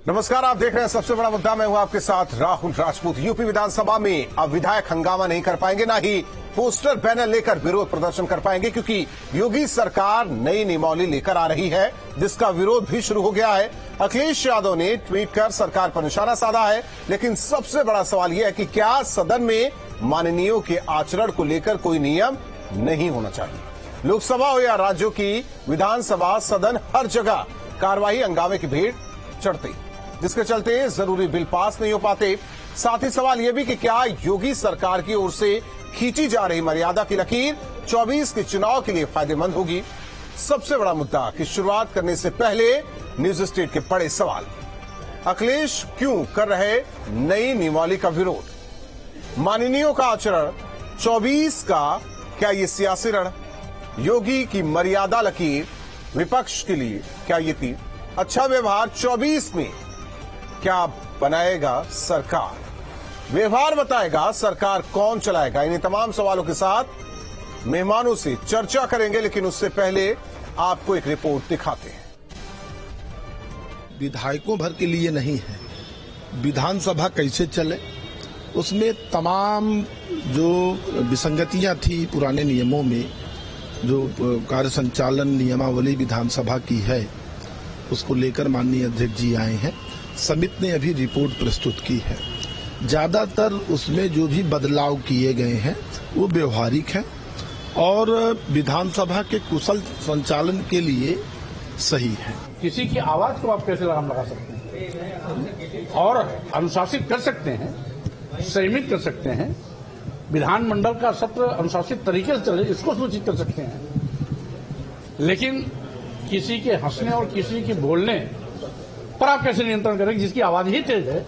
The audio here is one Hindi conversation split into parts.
नमस्कार, आप देख रहे हैं सबसे बड़ा मुद्दा। मैं हूं आपके साथ राहुल राजपूत। यूपी विधानसभा में अब विधायक हंगामा नहीं कर पाएंगे, ना ही पोस्टर बैनर लेकर विरोध प्रदर्शन कर पाएंगे, क्योंकि योगी सरकार नई नियमावली लेकर आ रही है, जिसका विरोध भी शुरू हो गया है। अखिलेश यादव ने ट्वीट कर सरकार पर निशाना साधा है, लेकिन सबसे बड़ा सवाल यह है कि क्या सदन में माननीयों के आचरण को लेकर कोई नियम नहीं होना चाहिए। लोकसभा हो या राज्यों की विधानसभा, सदन हर जगह कार्रवाई हंगामे की भीड़ चढ़ती, जिसके चलते जरूरी बिल पास नहीं हो पाते। साथ ही सवाल यह भी कि क्या योगी सरकार की ओर से खींची जा रही मर्यादा की लकीर 24 के चुनाव के लिए फायदेमंद होगी। सबसे बड़ा मुद्दा की शुरुआत करने से पहले न्यूज स्टेट के बड़े सवाल। अखिलेश क्यों कर रहे नई नियमावली का विरोध? माननीयों का आचरण 24 का क्या ये सियासी रण? योगी की मर्यादा लकीर विपक्ष के लिए क्या ये थी? अच्छा व्यवहार 24 में क्या बनाएगा सरकार? व्यवहार बताएगा सरकार कौन चलाएगा? इन्हीं तमाम सवालों के साथ मेहमानों से चर्चा करेंगे, लेकिन उससे पहले आपको एक रिपोर्ट दिखाते हैं। विधायकों भर के लिए नहीं है, विधानसभा कैसे चले उसमें तमाम जो विसंगतियां थी पुराने नियमों में, जो कार्य संचालन नियमावली विधानसभा की है, उसको लेकर माननीय अध्यक्ष जी आए हैं। समिति ने अभी रिपोर्ट प्रस्तुत की है। ज्यादातर उसमें जो भी बदलाव किए गए हैं वो व्यवहारिक हैं और विधानसभा के कुशल संचालन के लिए सही है। किसी की आवाज को आप कैसे लगाम लगा सकते हैं और अनुशासित कर सकते हैं, संयमित कर सकते हैं, विधानमंडल का सत्र अनुशासित तरीके से चले, इसको सूचित कर सकते हैं। लेकिन किसी के हंसने और किसी के बोलने पर आप कैसे नियंत्रण करेंगे? जिसकी आवाज ही तेज है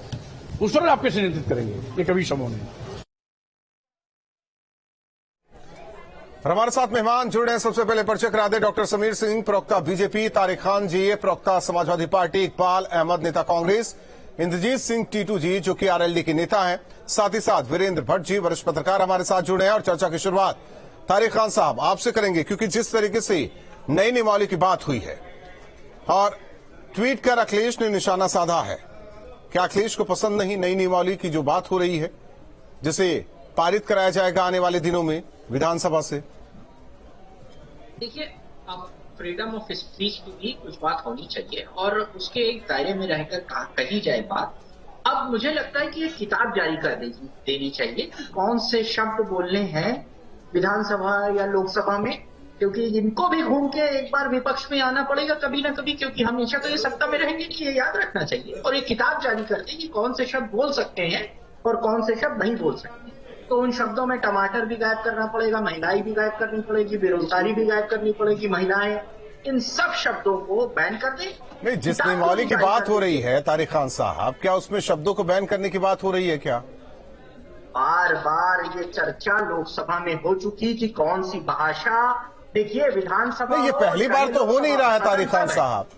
उस पर आप कैसे नियंत्रित करेंगे? ये कभी संभव नहीं। हमारे साथ मेहमान जुड़ रहे हैं। सबसे पहले परिचय करा दे डॉक्टर समीर सिंह, प्रवक्ता बीजेपी, तारिक खान जी, प्रवक्ता समाजवादी पार्टी, इकबाल अहमद, नेता कांग्रेस, इंद्रजीत सिंह टीटू जी, जो कि आरएलडी के नेता हैं, साथ ही साथ वीरेंद्र भट्ट जी, वरिष्ठ पत्रकार, हमारे साथ जुड़े हैं। और चर्चा की शुरुआत तारिक खान साहब आपसे करेंगे, क्योंकि जिस तरीके से नई नियमावली की बात हुई है और ट्वीट कर अखिलेश ने निशाना साधा है, क्या अखिलेश को पसंद नहीं नई नियमावली की जो बात हो रही है, जिसे पारित कराया जाएगा आने वाले दिनों में विधानसभा से? देखिए, अब फ्रीडम ऑफ स्पीच की भी कुछ बात होनी चाहिए और उसके एक दायरे में रहकर कही जाए बात। अब मुझे लगता है कि एक किताब जारी कर देनी चाहिए कि कौन से शब्द बोलने हैं विधानसभा या लोकसभा में, क्योंकि इनको भी घूम के एक बार विपक्ष में आना पड़ेगा कभी ना कभी, क्योंकि हमेशा तो ये सत्ता में रहेंगे नहीं, ये याद रखना चाहिए। और एक किताब जारी करते कि कौन से शब्द बोल सकते हैं और कौन से शब्द नहीं बोल सकते। तो उन शब्दों में टमाटर भी गायब करना पड़ेगा, महंगाई भी गायब करनी पड़ेगी, बेरोजगारी भी गायब करनी पड़ेगी, महिलाएं, इन सब शब्दों को बैन कर दें। नहीं, जिस नियमावली की बात हो रही है तारिक खान साहब, क्या उसमें शब्दों को बैन करने की बात हो रही है क्या? बार बार ये चर्चा लोकसभा में हो चुकी कि कौन सी भाषा। देखिए, विधानसभा ये पहली बार तो हो नहीं रहा है तारिक खान साहब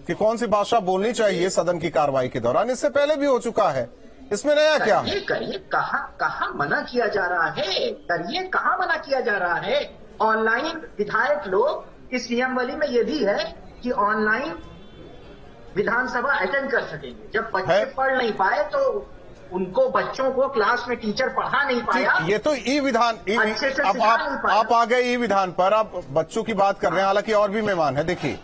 कि कौन सी भाषा बोलनी चाहिए सदन की कार्रवाई के दौरान। इससे पहले भी हो चुका है, इसमें नया क्या है? करिए, कहाँ मना किया जा रहा है? करिए, कहाँ मना किया जा रहा है? ऑनलाइन विधायक लोग, इस नियमावली में ये भी है कि ऑनलाइन विधानसभा अटेंड कर सकेंगे। जब बच्चे पढ़ नहीं पाए तो उनको, बच्चों को क्लास में टीचर पढ़ा नहीं पाया। ये तो ई विधान, अब आप आ गए ई विधान पर, आप बच्चों की बात कर रहे हैं। हालांकि और भी मेहमान है। देखिए,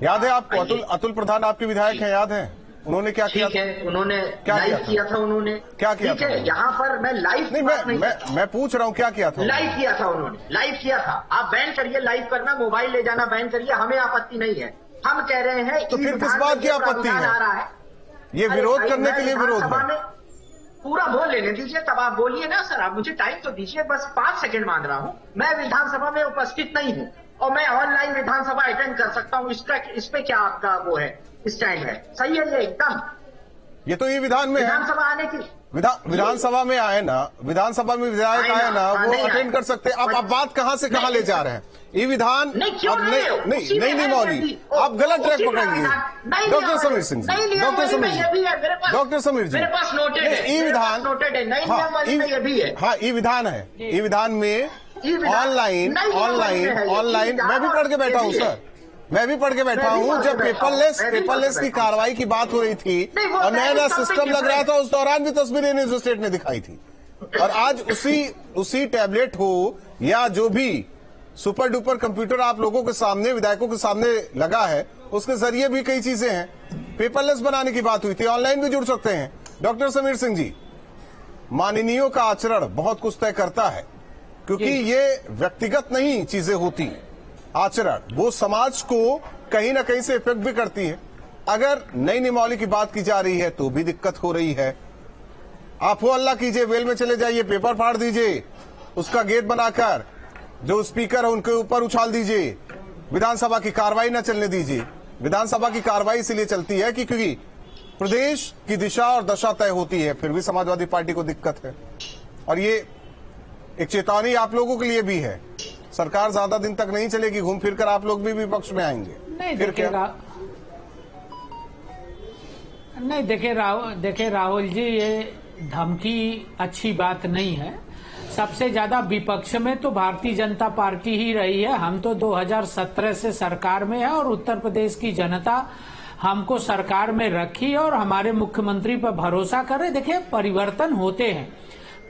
याद है आपको अतुल प्रधान आपके विधायक हैं, याद है उन्होंने क्या किया? उन्होंने क्या किया था? उन्होंने क्या किया था? यहाँ पर मैं लाइव नहीं, मैं पूछ रहा हूँ क्या किया था? लाइव किया था उन्होंने, लाइव किया था। आप बैन करिए, लाइव करना, मोबाइल ले जाना बैन करिए, हमें आपत्ति नहीं है। हम कह रहे हैं तो फिर किस बात की आपत्ति है? ये विरोध करने के लिए विरोध है। पूरा बोल लेने दीजिए, तब आप बोलिए ना। सर, आप मुझे टाइम तो दीजिए, बस 5 सेकंड मांग रहा हूँ। मैं विधानसभा में उपस्थित नहीं हूँ और मैं ऑनलाइन विधानसभा अटेंड कर सकता हूँ। इस पे क्या आपका वो है, स्टैंड है? सही है ये एकदम? ये तो ये विधान में विधानसभा आने की, विधानसभा में आए ना, विधानसभा में विधायक आए ना, वो अटेंड कर सकते हैं। अब बात कहाँ से कहाँ ले जा रहे हैं? ये विधान नहीं नियमावली, आप गलत ट्रैक पकड़ेंगे। डॉक्टर समीर सिंह जी, डॉक्टर समीर जी, मेरे पास नोटेड है, ई विधान नोटेड है, नई नियमावली में ये भी है। हाँ, ई विधान है। ई विधान में ऑनलाइन मैं भी पढ़ के बैठा हूँ सर। मैं भी पढ़ के बैठा हूँ। जब पेपरलेस की कार्रवाई की बात हो रही थी और नया नया सिस्टम लग रहा था, उस दौरान भी तस्वीरें न्यूज स्टेट ने दिखाई थी। और आज उसी टैबलेट हो या जो भी सुपर डुपर कंप्यूटर आप लोगों के सामने, विधायकों के सामने लगा है, उसके जरिए भी कई चीजें हैं। पेपरलेस बनाने की बात हुई थी, ऑनलाइन भी जुड़ सकते हैं। डॉक्टर समीर सिंह जी, माननीयों का आचरण बहुत कुछ तय करता है, क्योंकि ये व्यक्तिगत नहीं चीजें होती, आचरण वो समाज को कहीं ना कहीं से इफेक्ट भी करती है। अगर नई नियमावली की बात की जा रही है तो भी दिक्कत हो रही है। आप हो अल्लाह कीजिए, वेल में चले जाइए, पेपर फाड़ दीजिए, उसका गेट बनाकर जो स्पीकर है उनके ऊपर उछाल दीजिए, विधानसभा की कार्रवाई न चलने दीजिए। विधानसभा की कार्रवाई इसलिए चलती है कि क्योंकि प्रदेश की दिशा और दशा तय होती है, फिर भी समाजवादी पार्टी को दिक्कत है। और ये एक चेतावनी आप लोगों के लिए भी है। सरकार ज्यादा दिन तक नहीं चलेगी, घूम फिर कर आप लोग भी विपक्ष में आएंगे। नहीं फिर क्या? नहीं देखिए राहुल जी, ये धमकी अच्छी बात नहीं है। सबसे ज्यादा विपक्ष में तो भारतीय जनता पार्टी ही रही है। हम तो 2017 से सरकार में है और उत्तर प्रदेश की जनता हमको सरकार में रखी और हमारे मुख्यमंत्री पर भरोसा करे। देखिए, परिवर्तन होते हैं,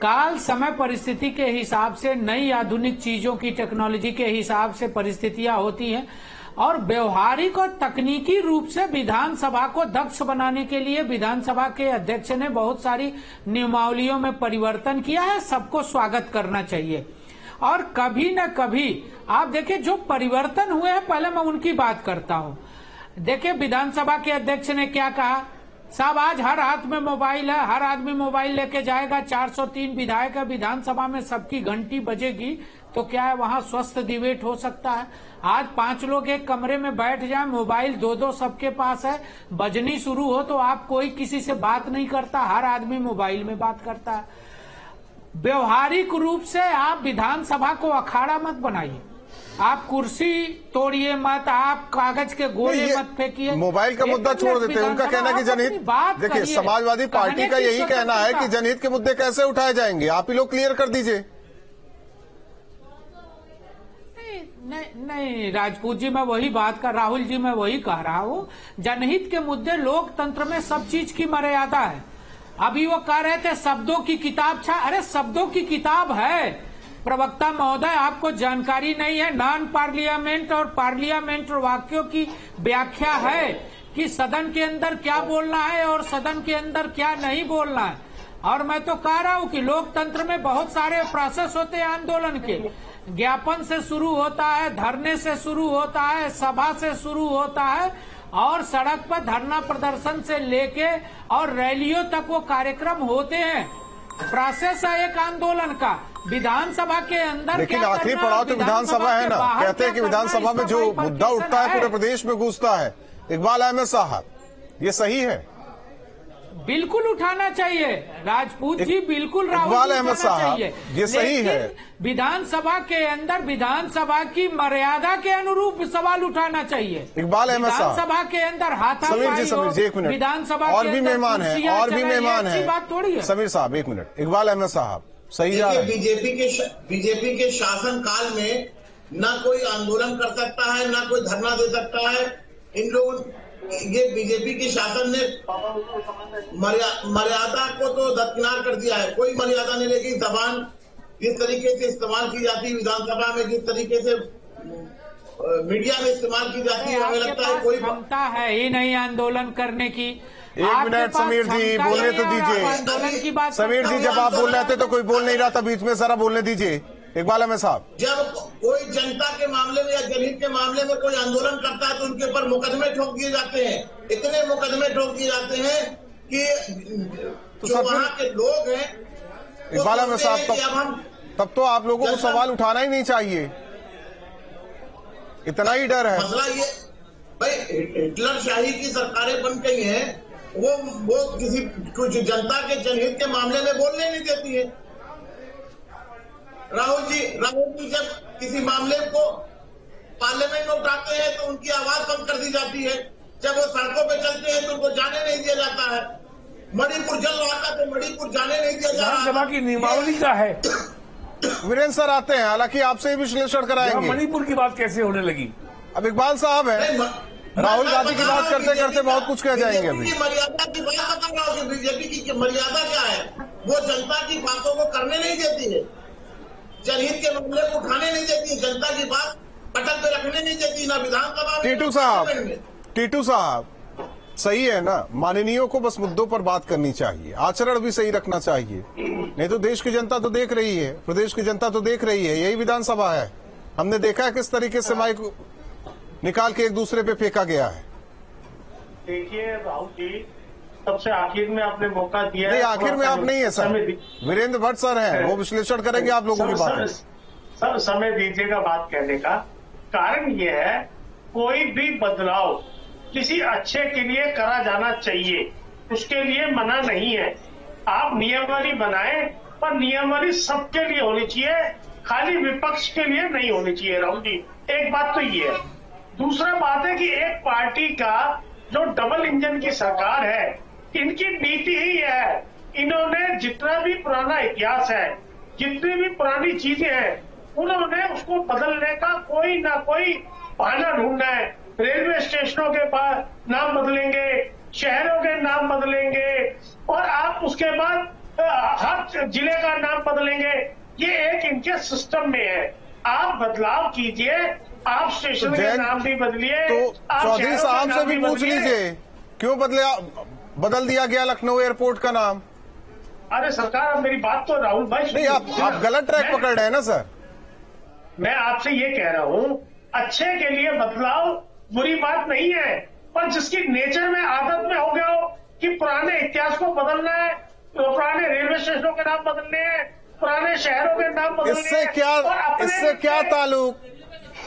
काल समय परिस्थिति के हिसाब से, नई आधुनिक चीजों की टेक्नोलॉजी के हिसाब से परिस्थितियां होती हैं और व्यवहारिक और तकनीकी रूप से विधानसभा को दक्ष बनाने के लिए विधानसभा के अध्यक्ष ने बहुत सारी नियमावलियों में परिवर्तन किया है। सबको स्वागत करना चाहिए। और कभी न कभी आप देखिए, जो परिवर्तन हुए हैं, पहले मैं उनकी बात करता हूं। देखिए, विधानसभा के अध्यक्ष ने क्या कहा, साहब आज हर हाथ में मोबाइल है, हर आदमी मोबाइल लेके जाएगा। 403 विधायक है, विधानसभा में सबकी घंटी बजेगी तो क्या है, वहां स्वस्थ डिबेट हो सकता है? आज 5 लोग एक कमरे में बैठ जाए, मोबाइल दो सबके पास है, बजनी शुरू हो तो आप कोई किसी से बात नहीं करता, हर आदमी मोबाइल में बात करता है। व्यवहारिक रूप से आप विधानसभा को अखाड़ा मत बनाइए, आप कुर्सी तोड़िए मत, आप कागज के गोले मत फेंकिए। मोबाइल का मुद्दा छोड़ देते हैं, उनका कहना है कि जनहित, देखिए समाजवादी पार्टी का यही कहना है कि जनहित के मुद्दे कैसे उठाए जाएंगे, आप ही लोग क्लियर कर दीजिए। नहीं राजपूत जी, मैं वही बात कर, राहुल जी मैं वही कह रहा हूँ। जनहित के मुद्दे, लोकतंत्र में सब चीज की मर्यादा है। अभी वो कह रहे थे शब्दों की किताब छा, अरे शब्दों की किताब है प्रवक्ता महोदय, आपको जानकारी नहीं है। नॉन पार्लियामेंट और पार्लियामेंट वाक्यों की व्याख्या है कि सदन के अंदर क्या बोलना है और सदन के अंदर क्या नहीं बोलना है। और मैं तो कह रहा हूँ कि लोकतंत्र में बहुत सारे प्रोसेस होते हैं आंदोलन के। ज्ञापन से शुरू होता है, धरने से शुरू होता है, सभा से शुरू होता है और सड़क पर धरना प्रदर्शन से लेके और रैलियों तक वो कार्यक्रम होते हैं। प्रोसेस है एक आंदोलन का। विधानसभा के अंदर, लेकिन आखिरी पड़ाव तो विधानसभा है ना। कहते हैं कि विधानसभा में जो मुद्दा उठता है पूरे प्रदेश में घुसता है। इकबाल अहमद साहब, ये सही है? बिल्कुल उठाना चाहिए राजपूत जी, बिल्कुल इकबाल अहमद साहब, ये सही है। विधानसभा के अंदर विधानसभा की मर्यादा के अनुरूप सवाल उठाना चाहिए। इकबाल अहमद साहब, विधानसभा के अंदर हाथापाई, समीर जी एक मिनट, विधानसभा और भी मेहमान है, और भी मेहमान है, बात थोड़ी है। समीर साहब एक मिनट, इकबाल अहमद साहब सही है। बीजेपी के शासन काल में न कोई आंदोलन कर सकता है, न कोई धरना दे सकता है। इन लोगों, ये बीजेपी के शासन ने मर्यादा को तो दरकिनार कर दिया है। कोई मर्यादा नहीं, लेकिन जबान जिस तरीके से इस्तेमाल की जाती है विधानसभा में, जिस तरीके से मीडिया में इस्तेमाल की जाती है, हमें लगता है कोई क्षमता है ही नहीं आंदोलन करने की। एक मिनट समीर जी, बोलने तो दीजिए। समीर जी, जब आप बोल रहे थे तो कोई बोल नहीं रहा था बीच में, जरा बोलने दीजिए इकबाल अहमद साहब। जब कोई जनता के मामले में या जनहित के मामले में कोई आंदोलन करता है तो उनके ऊपर मुकदमे ठोक दिए जाते हैं। इतने मुकदमे ठोक दिए जाते हैं कि जो वहाँ के लोग हैं, इकबाल अहमद साहब, तब तो आप लोगों को सवाल उठाना ही नहीं चाहिए, इतना ही डर है। मसला ये भाई, हिटलर शाही की सरकारें बन गई हैं, वो किसी कुछ जनता के जनहित के मामले में बोलने नहीं देती है। राहुल जी जब किसी मामले को पार्लियामेंट में उठाते हैं तो उनकी आवाज बंद कर दी जाती है। जब वो सड़कों पे चलते हैं तो उनको जाने नहीं दिया जाता है। मणिपुर जल रहा था तो मणिपुर जाने नहीं दिया जा रहा। विधानसभा की नियमावली का है। वीरेंद्र सर आते हैं, हालांकि आपसे ही विश्लेषण कराएंगे। मणिपुर की बात कैसे होने लगी? अब इकबाल साहब है, राहुल गांधी की बात करते करते बहुत कुछ कह जाएंगे अभी। बीजेपी की मर्यादा की बात बता रहा हूँ कि बीजेपी की मर्यादा क्या है। वो जनता की बातों को करने नहीं देती है, जनहित के मामले को उठाने नहीं देती, जनता की बात पटल पे रखने नहीं देती, ना विधानसभा में। टीटू साहब सही है ना, माननीयों को बस मुद्दों पर बात करनी चाहिए, आचरण भी सही रखना चाहिए, नहीं तो देश की जनता तो देख रही है, प्रदेश की जनता तो देख रही है, यही विधानसभा है। हमने देखा है किस तरीके से माइक निकाल के एक दूसरे पे फेंका गया है। देखिए राहुल जी, सबसे आखिर में आपने मौका दिया है। नहीं, आखिर में आप नहीं है सर, वीरेंद्र भट्ट सर हैं, वो विश्लेषण करेंगे आप लोगों की बात। सब समय दीजिएगा बात कहने का। कारण ये है, कोई भी बदलाव किसी अच्छे के लिए करा जाना चाहिए, उसके लिए मना नहीं है। आप नियमावली बनाएं, पर नियमावली सबके लिए होनी चाहिए, खाली विपक्ष के लिए नहीं होनी चाहिए। राहुल जी, एक बात तो ये है। दूसरा बात है कि एक पार्टी का जो डबल इंजन की सरकार है, इनकी नीति ही है, इन्होंने जितना भी पुराना इतिहास है, जितनी भी पुरानी चीजें हैं, उन्होंने उसको बदलने का कोई ना कोई बहाना ढूंढना है। रेलवे स्टेशनों के पास नाम बदलेंगे, शहरों के नाम बदलेंगे, और आप उसके बाद हर जिले का नाम बदलेंगे। ये एक इनके सिस्टम में है। आप बदलाव कीजिए, आप स्टेशन के नाम भी बदलिए, तो चौधरी साहब से भी पूछ लीजिए क्यों बदल दिया गया लखनऊ एयरपोर्ट का नाम। अरे सरकार, अब मेरी बात तो राहुल भाई नहीं, आप गलत ट्रैक पकड़ रहे हैं ना सर। मैं आपसे ये कह रहा हूँ, अच्छे के लिए बदलाव बुरी बात नहीं है, पर जिसकी नेचर में आदत में हो गया हो कि पुराने इतिहास को बदलना है, तो पुराने रेलवे स्टेशनों के नाम बदलने हैं, पुराने शहरों के नाम बदलने हैं। इससे क्या ताल्लुक,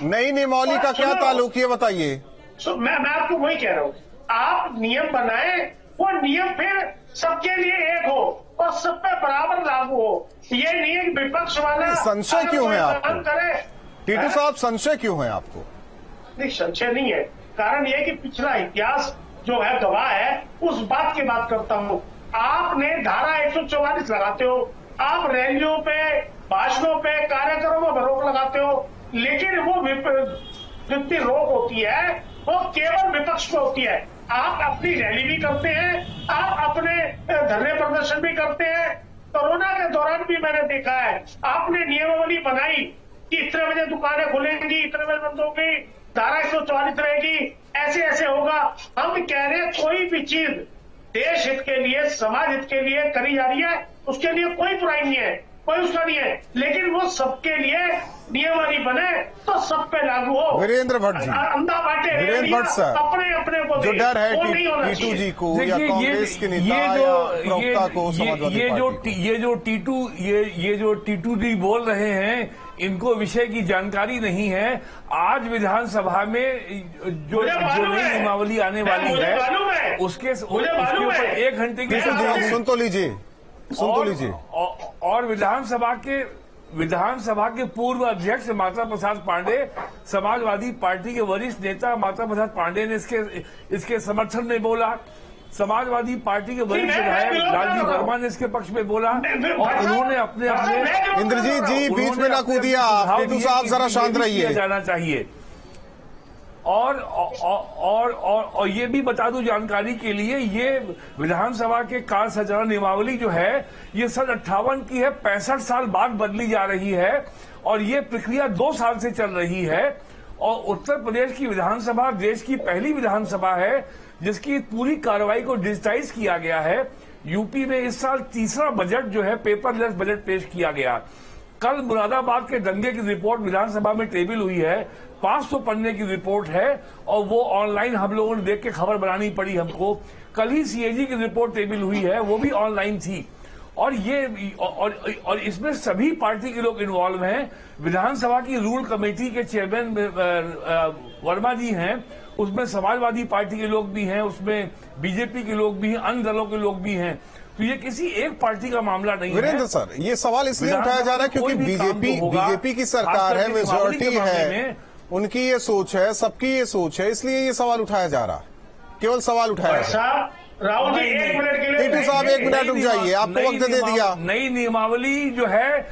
नई नियमावली का क्या ताल्लुक, ये बताइए। मैं आपको वही कह रहा हूँ, आप नियम बनाए, वो नियम फिर सबके लिए एक हो और सब पे बराबर लागू हो। ये नहीं है विपक्ष वाला संशय क्यों है आपको करे। टीटू साहब, संशय क्यों है आपको? नहीं, संशय नहीं है। कारण यह कि पिछला इतिहास जो है गवाह है, उस बात की बात करता हूँ। आपने धारा 144 लगाते हो, आप रैलियों पे, भाषणों पे, कार्यक्रमों पर रोक लगाते हो, लेकिन वो जितनी रोक होती है वो केवल विपक्ष को होती है। आप अपनी रैली भी करते हैं, आप अपने धरने प्रदर्शन भी करते हैं। कोरोना के दौरान भी मैंने देखा है, आपने नियमावली बनाई कि इतने बजे दुकानें खुलेंगी, इतने बजे बंद होगी, धारा 144 रहेगी, ऐसे ऐसे होगा। हम कह रहे हैं कोई भी चीज देश हित के लिए, समाज हित के लिए करी जा रही है, उसके लिए कोई बुराई नहीं है, कोई उसका नहीं है, लेकिन वो सबके लिए नियमावली बने तो सब पे लागू हो। वीरेंद्र भट्ट जी, अंधा बांटे, वीरेंद्र भट्ट सर, अपने को जो डर है टीटू जी को या कांग्रेस के नेता या प्रवक्ता को, ये जो टीटू जी बोल रहे हैं, इनको विषय की जानकारी नहीं है। आज विधानसभा में जो नई नियमावली आने वाली है, उसके ऊपर 1 घंटे की सुन तो लीजिए। और विधानसभा के पूर्व अध्यक्ष माता प्रसाद पांडे, समाजवादी पार्टी के वरिष्ठ नेता माता प्रसाद पांडे ने इसके समर्थन में बोला। समाजवादी पार्टी के वरिष्ठ विधायक लालजी वर्मा ने इसके पक्ष में बोला, और उन्होंने अपने इंद्रजीत जी बीच में ना कूदिए आप, टीटू साहब जरा शांत रहिए। जाना चाहिए। और ये भी बता दूं जानकारी के लिए, ये विधानसभा के कार्य संचालन नियमावली जो है, ये सन 58 की है, 65 साल बाद बदली जा रही है, और ये प्रक्रिया 2 साल से चल रही है। और उत्तर प्रदेश की विधानसभा देश की पहली विधानसभा है जिसकी पूरी कार्रवाई को डिजिटाइज किया गया है। यूपी में इस साल तीसरा बजट जो है, पेपरलेस बजट पेश किया गया। कल मुरादाबाद के दंगे की रिपोर्ट विधानसभा में टेबल हुई है, 500 पन्ने की रिपोर्ट है, और वो ऑनलाइन हम लोगों ने देख के खबर बनानी पड़ी हमको। कल ही सीएजी की रिपोर्ट टेबल हुई है, वो भी ऑनलाइन थी। और इसमें सभी पार्टी के लोग इन्वॉल्व हैं। विधानसभा की रूल कमेटी के चेयरमैन वर्मा जी हैं, उसमें समाजवादी पार्टी के लोग भी हैं, उसमें बीजेपी के लोग भी हैं, अन्य दलों के लोग भी हैं। तो ये किसी एक पार्टी का मामला नहीं है। वीरेंद्र सर, ये सवाल इसलिए उठाया जा रहा है क्योंकि बीजेपी की सरकार है, मेजोरिटी है, उनकी ये सोच है, सबकी ये सोच है, इसलिए ये सवाल उठाया जा रहा है। केवल सवाल उठाया जा रहा है। राहुल जी 1 मिनट के लिए टीटू साहब 1 मिनट रुक जाइए, आपको वक्त दे दिया। नई नियमावली जो है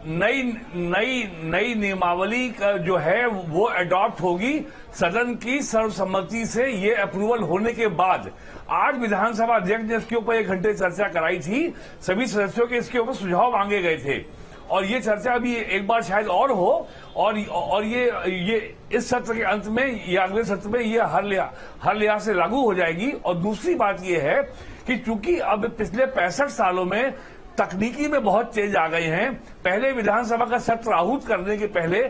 नई नियमावली का जो है वो अडॉप्ट होगी सदन की सर्वसम्मति से, ये अप्रूवल होने के बाद। आज विधानसभा अध्यक्ष ने इसके ऊपर 1 घंटे चर्चा कराई थी, सभी सदस्यों के इसके ऊपर सुझाव मांगे गए थे और ये चर्चा अभी एक बार शायद और हो और ये इस सत्र के अंत में या अगले सत्र में ये हर लिहाज से लागू हो जाएगी। और दूसरी बात ये है कि चूंकि अब पिछले 65 सालों में तकनीकी में बहुत चेंज आ गए हैं। पहले विधानसभा का सत्र आहूत करने के पहले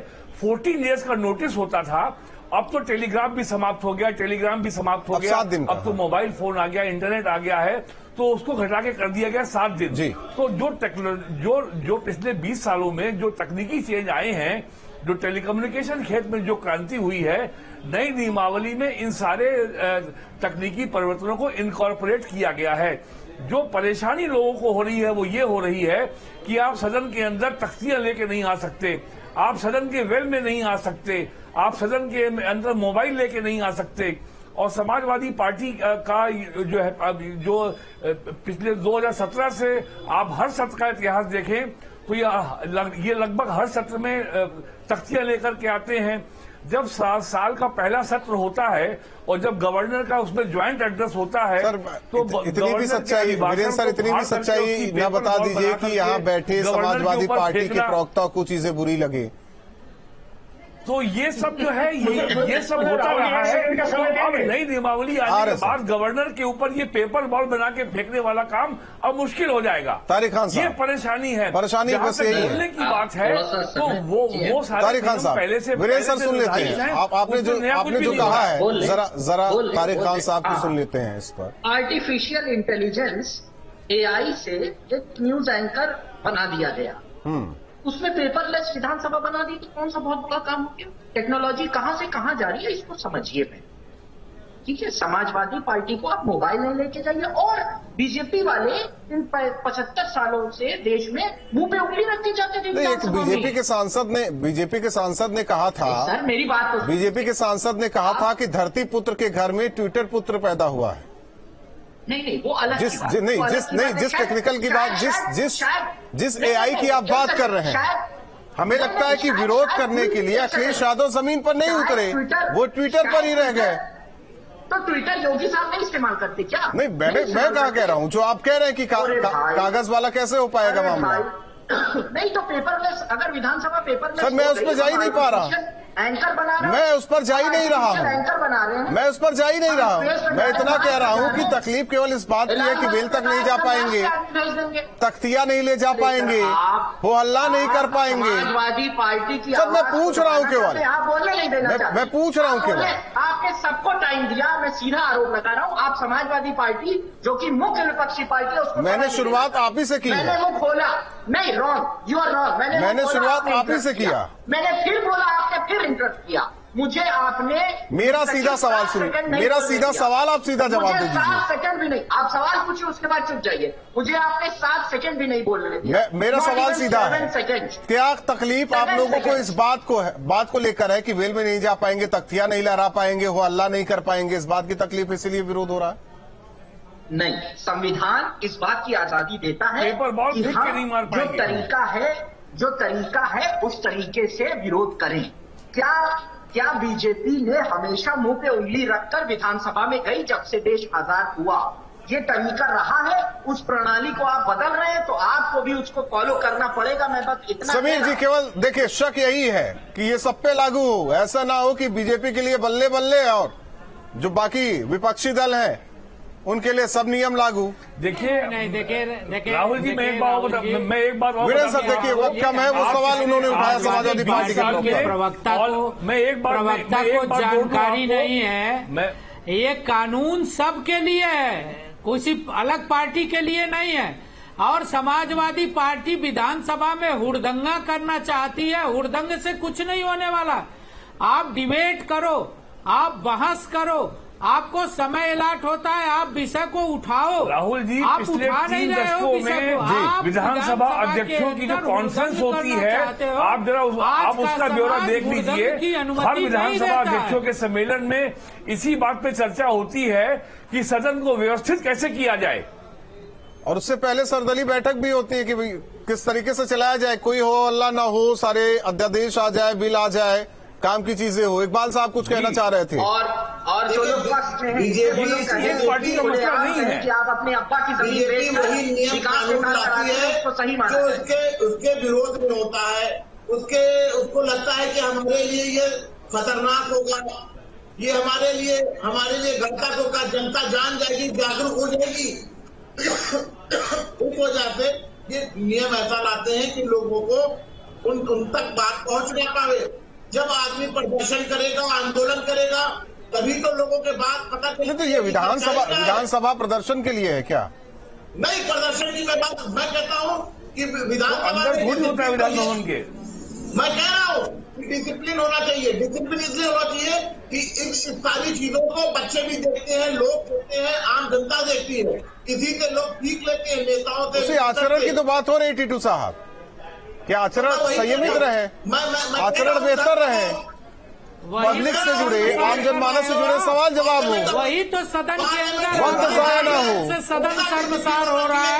14 डेज का नोटिस होता था, अब तो टेलीग्राफ भी समाप्त हो गया, टेलीग्राम भी समाप्त हो गया, अब तो मोबाइल फोन आ गया, इंटरनेट आ गया है, तो उसको घटा के कर दिया गया 7 दिन। तो जो पिछले 20 सालों में जो तकनीकी चेंज आए हैं, जो टेलीकम्युनिकेशन क्षेत्र में जो क्रांति हुई है, नई नियमावली में इन सारे तकनीकी परिवर्तनों को इनकॉर्पोरेट किया गया है। जो परेशानी लोगों को हो रही है वो ये हो रही है कि आप सदन के अंदर तख्तियां लेके नहीं आ सकते, आप सदन के वेल में नहीं आ सकते, आप सदन के अंदर मोबाइल लेके नहीं आ सकते। और समाजवादी पार्टी का जो है जो पिछले 2017 से आप हर सत्र का इतिहास देखें तो ये लगभग हर सत्र में तख्तियां लेकर के आते हैं। जब साल का पहला सत्र होता है और जब गवर्नर का उसमें ज्वाइंट एड्रेस होता है सर, तो इतनी भी सच्चाई वीरेंद्र सर, इतनी भी सच्चाई न बता दीजिए कि यहाँ बैठे समाजवादी पार्टी के प्रवक्ता को चीजें बुरी लगे। तो ये सब जो है ये सब होता रहा है। तो अब नई नियमावली आने के बाद गवर्नर के ऊपर ये पेपर बॉल बना के फेंकने वाला काम अब मुश्किल हो जाएगा। तारिक खान साहब, ये परेशानी है, बस यही बोलने की बात है। तो वो सारे तारिक खान साहब, पहले से वीरेंद्र सर सुन लेते हैं। आपने जो कहा है जरा तारिक खान साहब को सुन लेते हैं इस पर। आर्टिफिशियल इंटेलिजेंस AI से एक न्यूज एंकर बना दिया गया, उसमें पेपरलेस विधानसभा बना दी, तो कौन सा बहुत बड़ा काम हो गया। टेक्नोलॉजी कहां से कहां जा रही है इसको समझिए। मैं ठीक है, समाजवादी पार्टी को आप मोबाइल नहीं लेके जाइए। और बीजेपी वाले इन 75 सालों से देश में मुंह पे उंगली रखती जाते थे। एक बीजेपी के सांसद ने कहा था, सर मेरी बात तो, बीजेपी के सांसद ने कहा था कि धरती पुत्र के घर में ट्विटर पुत्र पैदा हुआ है। नहीं वो अलग जिस टेक्निकल की बात, जिस AI की आप बात कर रहे हैं, हमें लगता है कि विरोध करने के लिए अखिलेश यादव जमीन पर नहीं उतरे, वो ट्विटर पर ही रह गए। तो ट्विटर योगी साहब नहीं इस्तेमाल करते क्या? नहीं, मैं कहाँ कह रहा हूँ, जो आप कह रहे हैं कि कागज वाला कैसे हो पाएगा मामला। नहीं तो पेपरलेस, अगर विधानसभा पेपरलेस, सर मैं उस पर जा ही नहीं पा रहा, एंकर बना रहे, मैं उस पर जा ही नहीं रहा हूँ, एंकर बना रहे हैं, मैं उस पर जा ही नहीं रहा हूँ। मैं इतना कह रहा हूँ कि तकलीफ केवल इस बात की है कि वेल तक नहीं जा पाएंगे, तख्तियां नहीं ले जा पाएंगे, हो हल्ला नहीं कर पाएंगे। समाजवादी पार्टी की सर मैं पूछ रहा हूँ केवल, आप बोलने नहीं देना, मैं पूछ रहा हूँ केवल। आपने सबको टाइम दिया, मैं सीधा आरोप लगा रहा हूँ। आप समाजवादी पार्टी जो कि मुख्य विपक्षी पार्टी है उसको, मैंने शुरुआत आप ही से की, मैंने मुंह खोला नहीं, रॉन्ग, यू आर रॉन्ग। मैंने शुरुआत आप ही से किया, मैंने फिर बोला, आपने फिर इंटरप्ट किया। मुझे आपने मेरा सीधा सवाल सुनिए, मेरा सीधा सवाल आप सीधा जवाब दे दीजिए। 7 सेकंड भी नहीं, आप सवाल पूछिए उसके बाद चुप जाइए। मुझे आपने 7 सेकंड भी नहीं बोलने दिया। मेरा सवाल सीधा है, क्या तकलीफ आप लोगों को इस बात को लेकर है कि वेल में नहीं जा पाएंगे, तख्तियां नहीं लहरा पाएंगे, हो हल्ला नहीं कर पाएंगे, इस बात की तकलीफ इसीलिए विरोध हो रहा है? नहीं, संविधान इस बात की आजादी देता है कि हम जो तरीका है उस तरीके से विरोध करें। क्या बीजेपी ने हमेशा मुंह पे उंगली रखकर विधानसभा में गई जब से देश आजाद हुआ? ये तरीका रहा है, उस प्रणाली को आप बदल रहे हैं तो आपको भी उसको फॉलो करना पड़ेगा। मैं बस इतना, समीर जी केवल देखिए शक यही है कि ये सब पे लागू हो, ऐसा ना हो कि बीजेपी के लिए बल्ले बल्ले और जो बाकी विपक्षी दल हैं उनके लिए सब नियम लागू। देखिए राहुल जी, मैं एक बात वीरेंद्र सर देखिए वक्त कम है, वो सवाल उन्होंने उठाया समाजवादी पार्टी के प्रवक्ता को जानकारी नहीं है। ये कानून सबके लिए है, किसी अलग पार्टी के लिए नहीं है। और समाजवादी पार्टी विधानसभा में हुड़दंगा करना चाहती है, हुड़दंग से कुछ नहीं होने वाला। आप डिबेट करो, आप बहस करो, आपको समय अलाट होता है, आप विषय को उठाओ। राहुल जी, आप पिछले उठा नहीं 3 रहे हो दशकों विषय में को। विधानसभा अध्यक्षों की जो कॉन्फ्रेंस होती है, आप जरा आप उसका ब्यौरा देख लीजिए। हर विधानसभा अध्यक्षों के सम्मेलन में इसी बात पे चर्चा होती है कि सदन को व्यवस्थित कैसे किया जाए, और उससे पहले सर्वदलीय बैठक भी होती है कि भाई किस तरीके से चलाया जाए, कोई हो अल्लाह ना हो, सारे अध्यादेश आ जाए, बिल आ जाए, काम की चीजें हो। इकबाल साहब कुछ कहना चाह रहे थे। और जो लोग एक पार्टी का मसला नहीं है कि आप अपने अब्बा की जमीन वही नियम कानून लाती है सही जो उसके विरोध में होता है, उसको लगता है कि हमारे लिए ये खतरनाक होगा, ये हमारे लिए घातक होगा, जनता जान जाएगी, जागरूक हो जाएगी। उस वजह से ये नियम ऐसा लाते हैं कि लोगों को उन तक बात पहुंच ना पावे। जब आदमी प्रदर्शन करेगा, आंदोलन करेगा, तभी तो लोगों के बात पता चलेगी। तो ये विधानसभा प्रदर्शन के लिए है क्या? नहीं, प्रदर्शन की मैं कहता हूँ कि विधानसभा अंदर थोड़ी होता है विधान भवन के। मैं कह रहा हूँ कि डिसिप्लिन होना चाहिए। डिसिप्लिन इसलिए होना चाहिए कि इन सारी चीजों को बच्चे भी देखते हैं, लोग देखते हैं, आम जनता देखती है, इसी से लोग सीख लेते हैं नेताओं से। आचरण की तो बात हो रही है टीटू साहब, क्या आचरण संयमित रहे, आचरण बेहतर रहे, पब्लिक से जुड़े, आम जनमानस से जुड़े सवाल जवाब हो, वही तो सदन के अंदर वक्त जाया ना हो। सदन शर्मसार हो रहा है,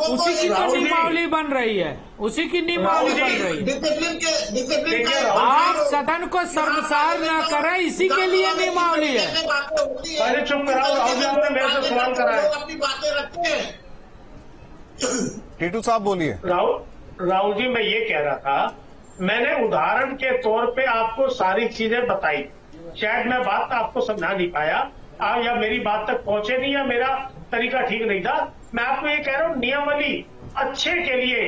उसी की तो नियमावली बन रही है, उसी की नियमावली बन रही है। डिसिप्लिन आप सदन को शर्मसार न करें, इसी के लिए नियमावली है। पहले चुप कराओ, राहुल जी आपने मेरे से सवाल करा है। अपनी बातें रखते हैं। टीटू साहब बोलिए। राहुल जी, मैं ये कह रहा था, मैंने उदाहरण के तौर पे आपको सारी चीजें बताई, शायद मैं बात आपको समझा नहीं पाया, या मेरी बात तक पहुंचे नहीं, या मेरा तरीका ठीक नहीं था। मैं आपको ये कह रहा हूँ, नियमावली अच्छे के लिए,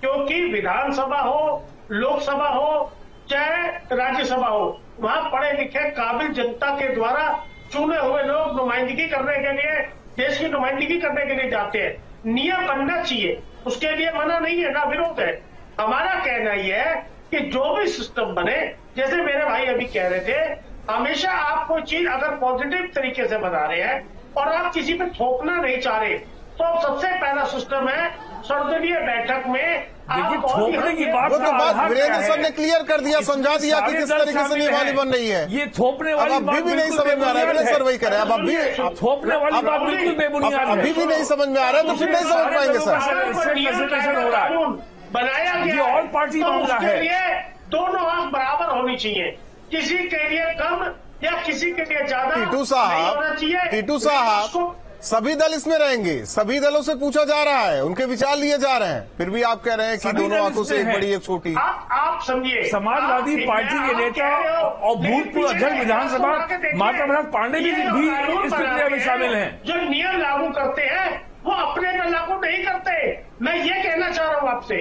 क्योंकि विधानसभा हो, लोकसभा हो, चाहे राज्यसभा हो, वहां पढ़े लिखे काबिल जनता के द्वारा चुने हुए लोग नुमाइंदगी करने के लिए, देश की नुमाइंदगी करने के लिए जाते हैं। नियम बनना चाहिए, उसके लिए मना नहीं है, ना विरोध है। हमारा कहना यह है कि जो भी सिस्टम बने, जैसे मेरे भाई अभी कह रहे थे, हमेशा आप कोई चीज अगर पॉजिटिव तरीके से बना रहे हैं और आप किसी पे थोपना नहीं चाह रहे, तो सबसे पहला सिस्टम है सर्वदलीय बैठक में। देखिए, थोपने की बात, वो तो बात वीरेंद्र सर ने क्लियर कर दिया, समझा दिया कि किस तरीके से नियमावली बन रही है। ये थोपने वाली बात अभी भी नहीं समझ में आ रहा है सर, वही करें अब अभी थोपने वाली बात बिल्कुल बेबुनियाद है। अभी भी नहीं समझ में आ रहा है तो फिर नहीं समझ पाएंगे सर। कंसल्टेशन हो रहा है, बनाया गया, ये और पार्टी मामला है। उसके लिए दोनों आंख बराबर होनी चाहिए, किसी के लिए कम या किसी के लिए ज्यादा टीटू साहब सभी दल इसमें रहेंगे, सभी दलों से पूछा जा रहा है, उनके विचार लिए जा रहे हैं, फिर भी आप कह रहे हैं कि दोनों आंखों से एक बड़ी एक छोटी। आप समझिए, समाजवादी पार्टी के नेता और भूतपूर्व अध्यक्ष विधानसभा माता प्रसाद पांडे भी इस प्रक्रिया में शामिल हैं। जो नियम लागू करते हैं वो अपने पर लागू नहीं करते। मैं ये कहना चाह रहा हूँ आपसे,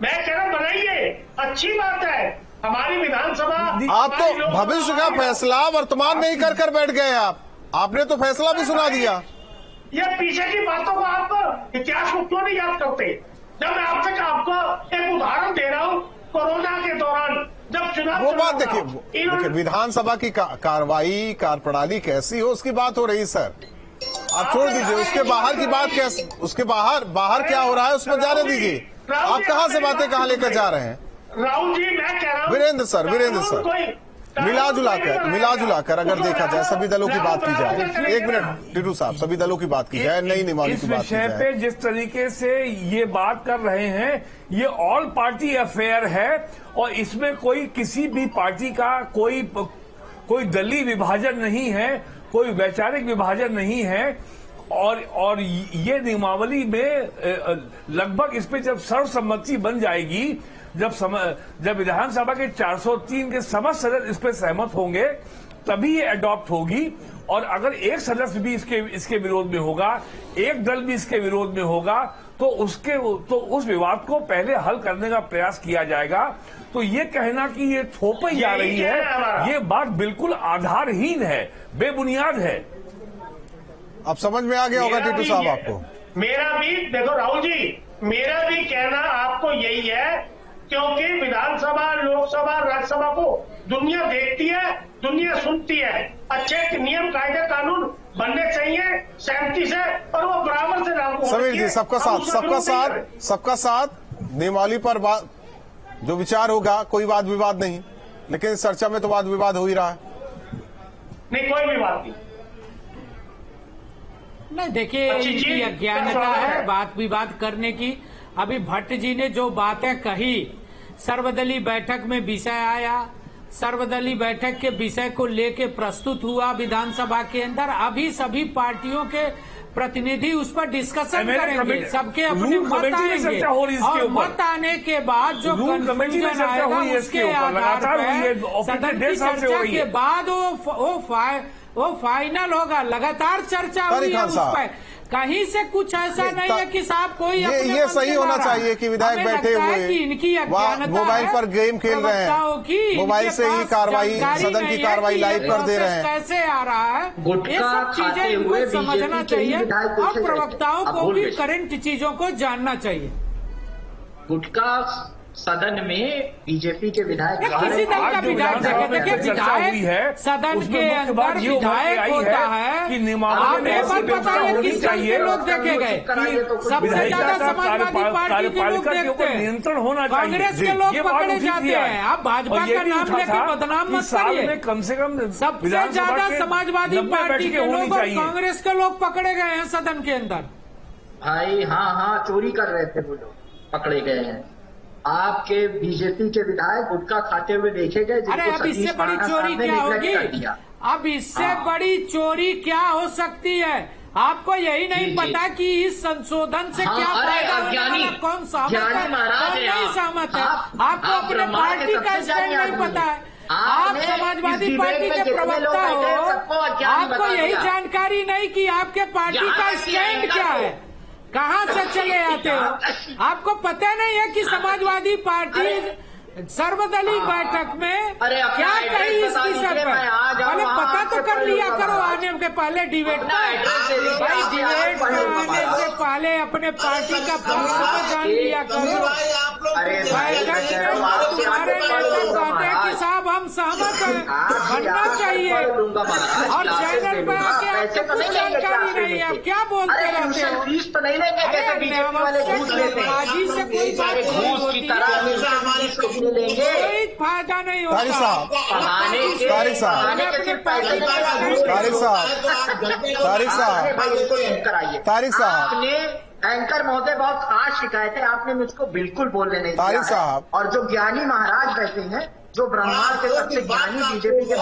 मैं कह रहा हूँ बनाइए, अच्छी बात है। हमारी विधानसभा, आप तो भविष्य का फैसला वर्तमान में ही कर बैठ गए। आपने तो फैसला भी सुना दिया। ये पीछे की बातों को आप इतिहास को क्यों नहीं याद करते? जब मैं आपको एक उदाहरण दे रहा हूँ, कोरोना के दौरान जब चुनाव, वो बात देखिए, विधानसभा की कार्रवाई कार्यप्रणाली कैसी हो उसकी बात हो रही सर, आप छोड़ दीजिए। उसके बाहर की बात कैसे, उसके बाहर क्या हो रहा है उसमें जाने दीजिए। आप कहाँ से बातें कहाँ लेकर जा रहे हैं? राहुल जी, मैं कह रहा हूँ वीरेंद्र सर मिला जुला कर अगर देखा जाए, सभी दलों की बात की जाए, एक मिनट टीटू साहब, सभी दलों की बात की जाए, नई नियमावली की बात की जाए। इस विषय पे जिस तरीके से ये बात कर रहे हैं, ये ऑल पार्टी अफेयर है और इसमें कोई किसी भी पार्टी का कोई दलीय विभाजन नहीं है, कोई वैचारिक विभाजन नहीं है। और ये नियमावली में लगभग इस पे जब सर्वसम्मति बन जाएगी, जब विधानसभा के 403 के समस्त सदस्य इस पे सहमत होंगे, तभी ये अडॉप्ट होगी। और अगर एक सदस्य भी इसके विरोध में होगा, एक दल भी इसके विरोध में होगा, तो उस विवाद को पहले हल करने का प्रयास किया जाएगा। तो ये कहना कि ये थोपी जा रही है, ये बात बिल्कुल आधारहीन है, बेबुनियाद है। अब समझ में आ गया होगा टीटू साहब आपको। मेरा भी देखो राहुल जी, मेरा भी कहना आपको यही है, क्योंकि विधानसभा, लोकसभा, राज्यसभा को दुनिया देखती है, दुनिया सुनती है। अच्छे नियम कायदे कानून बनने चाहिए सहमति से, और वो बराबर से लागू होने समीर जी, चाहिए। सबका हम साथ, उसका सबका विरोध नहीं साथ, करें। सबका साथ। नियमावली पर बात जो विचार होगा, कोई वाद विवाद नहीं, लेकिन इस चर्चा में तो वाद विवाद हो ही रहा है। नहीं, कोई भी बात नहीं। नहीं, देखिए, अच्छी इनकी चीज, अज्ञानता स्वागत है है। बात विवाद करने की। अभी भट्ट जी ने जो बातें कही, सर्वदलीय बैठक में विषय आया, सर्वदलीय बैठक के विषय को लेके प्रस्तुत हुआ विधानसभा के अंदर। अभी सभी पार्टियों के प्रतिनिधि उस पर डिस्कशन करेंगे, सबके अपने मत आएंगे, और मत आने के बाद जो कंक्लूजन आएगा उसके आधार पर सदन की चर्चा के बाद वो फाइनल होगा। लगातार चर्चा हुई है उस पर। कहीं से कुछ ऐसा नहीं है कि साहब कोई ये सही होना चाहिए कि विधायक बैठे हुए मोबाइल पर गेम खेल रहे हैं, मोबाइल से ही कार्रवाई, सदन की कार्रवाई लाइव कर दे रहे हैं। कैसे आ रहा है, ये सब चीजें इनको समझना चाहिए, और प्रवक्ताओं को भी करंट चीजों को जानना चाहिए। गुटका सदन में बीजेपी के विधायक किसी दल का विधायक विधायक सदन के अंदर विधायक होता है। आप ये बात बताइए किस दल के लोग देखे गए? सबसे ज्यादा समाजवादी पार्टी के लोग देखते हैं, नियंत्रण होना चाहिए, कांग्रेस के लोग पकड़े जाते हैं। आप भाजपा का नाम लेकर बदनाम मत करिए। कम से कम सबसे ज्यादा समाजवादी पार्टी के लोग और कांग्रेस के लोग पकड़े गए हैं सदन के अंदर। भाई हाँ, चोरी कर रहे थे वो लोग, पकड़े गए हैं। आपके बीजेपी के विधायक गुटखा खाते हुए देखे गए। अरे अब इससे बड़ी चोरी क्या होगी? अब इससे बड़ी चोरी क्या हो सकती है? आपको यही नहीं पता कि इस संशोधन से क्या फायदा होने वाला, कौन सहमत है, कौन नहीं सहमत है? आपको अपने पार्टी का स्टैंड नहीं पता है। आप समाजवादी पार्टी के प्रवक्ता हो, आपको यही जानकारी नहीं कि आपके पार्टी का स्टैंड क्या है, कहाँ से चले आते हो? आपको पता नहीं है कि समाजवादी पार्टी सर्वदलीय बैठक में क्या कही इस विषय पर? पहले पता तो कर लिया करो आने के पहले डिबेट में। भाई डिबेट में आने से पहले अपने पार्टी का पक्ष को जान लिया करो। बैठक में तुम्हारे नेता कहते हैं कि साहब हम सहमत हैं, बनना चाहिए, और चैनल पे आके आपको कुछ जानकारी नहीं है, आप क्या बोलते रहते हो? बाजी से कोई बात नहीं होती, कोई फायदा नहीं होता। तारिक साहब, तारिक साहब, तारिक साहब, आपने एंकर महोदय बहुत खास शिकायत है, आपने मुझको बिल्कुल बोलने नहीं दिया। तारिक साहब, और जो ज्ञानी महाराज बैठे हैं, जो ब्रह्मांड के सबसे ज्ञानी बीजेपी के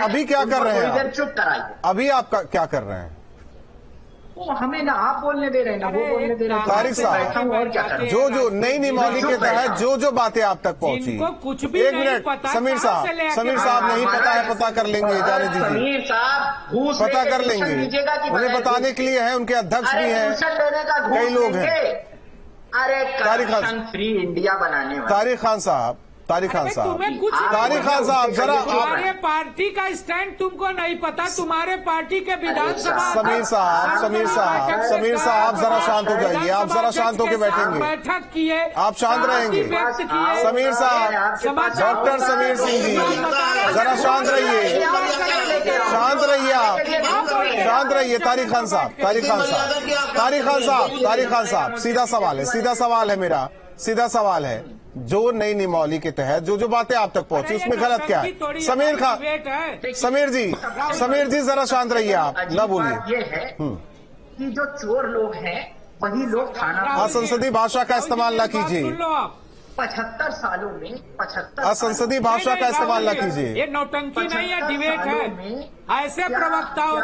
अभी क्या कर रहे हैं? थोड़ी देर चुप कराइए। अभी आप क्या कर रहे हैं? वो हमें ना आप बोलने दे रहे हैं ना वो बोलने दे रहे हैं। तारिक साहब, और क्या करें? जो नई नियमावली के तहत जो बातें आप तक पहुंची, जिनको कुछ भी एक नहीं मिनट, पता, समीर साहब नहीं पता है, पता कर लेंगे, जाने दीजिए, समीर साहब घूस पता कर लेके लेंगे। दीजिएगा कि उन्हें बताने के लिए है, उनके अध्यक्ष भी हैं, कई लोग हैं। अरे Tariq Khan, corruption free India बनाने वाले तारिक खान साहब, तारिक खान साहब, तुम्हें कुछ तारिक खान साहब, जरा तुम्हारे पार्टी का स्टैंड तुमको नहीं पता। तुम्हारे पार्टी के विधानसभा समीर साहब जरा शांत हो जाइए, आप जरा शांत होकर बैठेंगे, बैठक किए, आप शांत रहेंगे। समीर साहब, डॉक्टर समीर सिंह जी, जरा शांत रहिए, शांत रहिए, आप शांत रहिए। तारिक खान साहब, सीधा सवाल है मेरा, सीधा सवाल है, जो नई नियमावली के तहत जो बातें आप तक पहुंची उसमें गलत क्या है? समीर जी जरा शांत रहिए, आप न बोलिए। ये है कि जो चोर लोग हैं वही लोग थाना, असंसदीय भाषा का इस्तेमाल न कीजिए, 75 सालों में 75 असंसदीय भाषा का इस्तेमाल न कीजिए। ये नौटंकी नहीं है, डिबेट है। ऐसे प्रवक्ताओं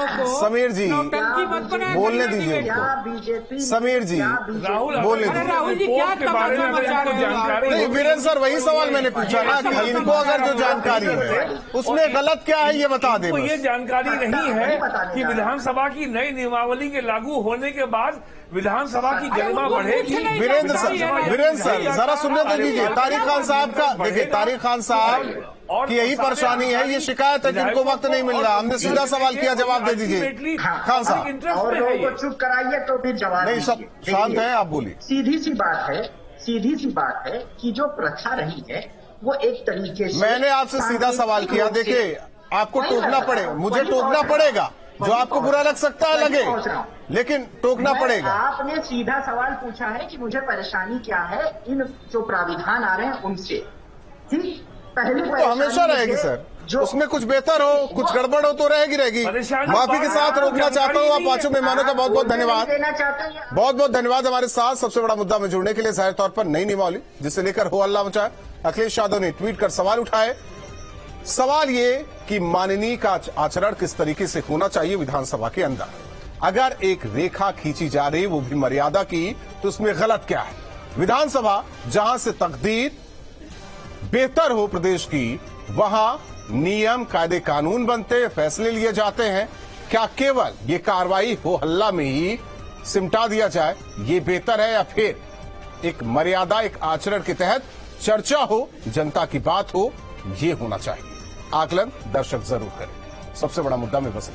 को समीर जी नौटंकी मत बनाया, बोलने दीजिए उनको। समीर जी बोलने दीजिए। राहुल जी क्या तमाशा मचा रहे हो? नहीं वीरेंद्र सर, वही सवाल मैंने पूछा ना कि इनको अगर जो जानकारी है उसमें गलत क्या है ये बता दें। ये जानकारी नहीं है कि विधानसभा की नई नियमावली के लागू होने के बाद विधानसभा की गरिमा बढ़ेगी। वीरेंद्र सर जरा सुनने तो दीजिए। तारिक खान साहब का देखिए, तारिक खान साहब की यही परेशानी है, ये शिकायत है जिनको वक्त नहीं मिल रहा। हमने सीधा सवाल किया, जवाब दे दीजिए खान साहब। और लोगों को चुप कराइए तो फिर जवाब नहीं, सब शांत है, आप बोलिए। सीधी सी बात है कि जो प्रथा रही है वो एक तरीके से मैंने आपसे सीधा सवाल किया, देखिए आपको टोकना पड़े, मुझे टोकना पड़ेगा, जो आपको बुरा लग सकता है लगे, लेकिन टोकना पड़ेगा। आपने सीधा सवाल पूछा है कि मुझे परेशानी क्या है इन जो प्राविधान आ रहे हैं उनसे। ठीक, पहली तो हमेशा रहेगी सर, उसमें कुछ बेहतर हो, कुछ गड़बड़ हो तो रहेगी। माफी के साथ रोकना चाहता हूँ। आप पांचों मेहमानों का बहुत बहुत धन्यवाद, बहुत बहुत धन्यवाद हमारे साथ सबसे बड़ा मुद्दा में जुड़ने के लिए। जाहिर तौर पर नई नियमावली जिसे लेकर हो हल्ला मचा, अखिलेश यादव ने ट्वीट कर सवाल उठाए। सवाल ये कि माननीय का आचरण किस तरीके से होना चाहिए विधानसभा के अंदर। अगर एक रेखा खींची जा रही, वो भी मर्यादा की, तो उसमें गलत क्या है? विधानसभा जहां से तकदीर बेहतर हो प्रदेश की, वहां नियम कायदे कानून बनते, फैसले लिए जाते हैं। क्या केवल ये कार्रवाई हो हल्ला में ही सिमटा दिया जाए, ये बेहतर है, या फिर एक मर्यादा, एक आचरण के तहत चर्चा हो, जनता की बात हो, ये होना चाहिए? आकलन दर्शक जरूर करें। सबसे बड़ा मुद्दा में बस